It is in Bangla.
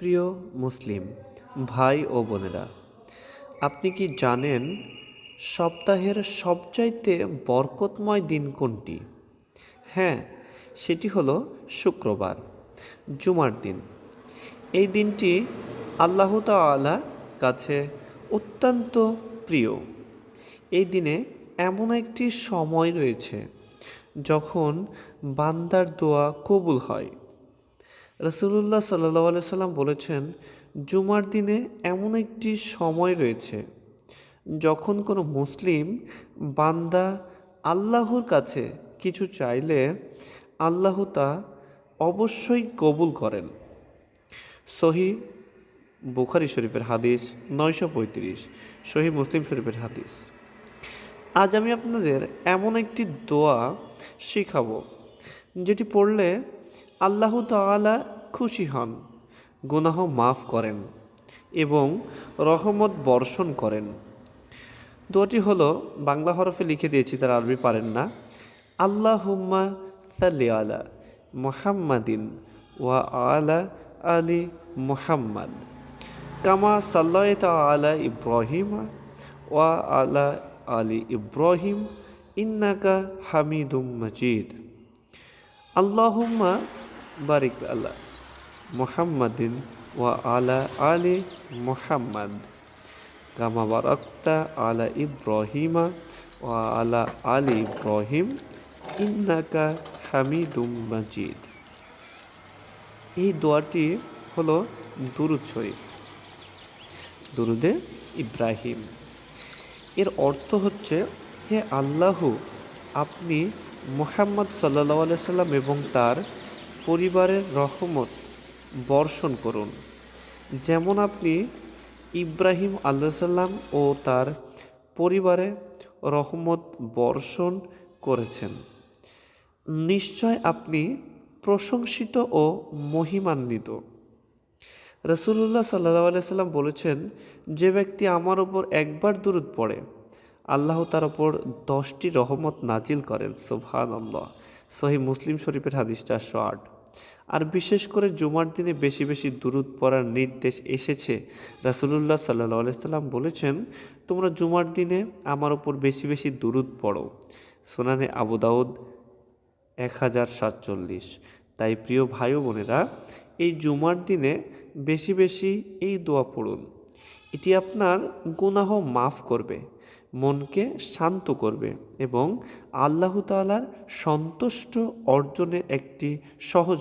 প্রিয় মুসলিম ভাই ও বোনেরা, আপনি কি জানেন সপ্তাহের সবচাইতে বরকতময় দিন কোনটি? হ্যাঁ, সেটি হলো শুক্রবার, জুমার দিন। এই দিনটি আল্লাহ তাআলা কাছে অত্যন্ত প্রিয়। এই দিনে এমন একটি সময় রয়েছে যখন বান্দার দোয়া কবুল হয়। রাসূলুল্লাহ সাল্লাল্লাহু আলাইহি সাল্লাম বলেছেন, জুমার দিনে এমন একটি সময় রয়েছে যখন কোনো মুসলিম বান্দা আল্লাহর কাছে কিছু চাইলে আল্লাহ তা অবশ্যই কবুল করেন। সহিহ বুখারী শরীফের হাদিস 935, সহিহ মুসলিম শরীফের হাদিস। আজ আমি আপনাদের এমন একটি দোয়া শেখাবো যেটি পড়লে আল্লাহ তাআলা খুশি হন, গুনাহ মাফ করেন এবং রহমত বর্ষণ করেন। দোয়াটি হলো, বাংলা হরফে লিখে দিয়েছি, তারা আরবি পারেন না। আল্লাহুম্মা সাল্লি আলা মুহাম্মাদিন ওয়া আলা আলি মুহাম্মাদ কামা সাল্লাইতা আলা ইব্রাহিম ওয়া আলা আলি ইব্রাহিম ইন্নাকা হামিদুম মাজিদ। আল্লাহুম্মা বারিক আলা মুহাম্মাদিন ওয়া আলা আলি মুহাম্মাদ কামা বারাকতা আলা ইব্রাহিমা ওয়া আলা আলি ইব্রাহিম ইন্নাকা হামিদুম মাজিদ। এই দোয়াটি হলো দুরূদ শরীফ, দুরুদে ইব্রাহিম। এর অর্থ হচ্ছে, হে আল্লাহ, আপনি মুহাম্মদ সাল্লাল্লাহু আলাইহি সাল্লাম এবং তার পরিবারের রহমত বর্ষণ করুন, যেমন আপনি ইব্রাহিম আলাইহিস সালাম ও তার পরিবারে রহমত বর্ষণ করেছেন। নিশ্চয় আপনি প্রশংসিত ও মহিমান্বিত। রাসূলুল্লাহ সাল্লাল্লাহু আলাইহি সাল্লাম বলেছেন, যে ব্যক্তি আমার উপর একবার দুরূদ পড়ে আল্লাহ তার উপর 10টি রহমত নাজিল করেন। সুবহানাল্লাহ। সহিহ মুসলিম শরীফের হাদিস 408। আর বিশেষ করে জুমার দিনে বেশি বেশি দুরূদ পড়ার নির্দেশ এসেছে। রাসূলুল্লাহ সাল্লাল্লাহু আলাইহি সাল্লাম বলেছেন, তোমরা জুমার দিনে আমার উপর বেশি বেশি দুরূদ পড়ো। সুনানে আবু দাউদ 1047। তাই প্রিয় ভাই ও বোনেরা, এই জুমার দিনে বেশি বেশি এই দোয়া পড়ুন। এটি আপনার গুনাহ মাফ করবে, মনকে শান্ত করবে এবং আল্লাহ তাআলার সন্তুষ্ট অর্জনের একটি সহজ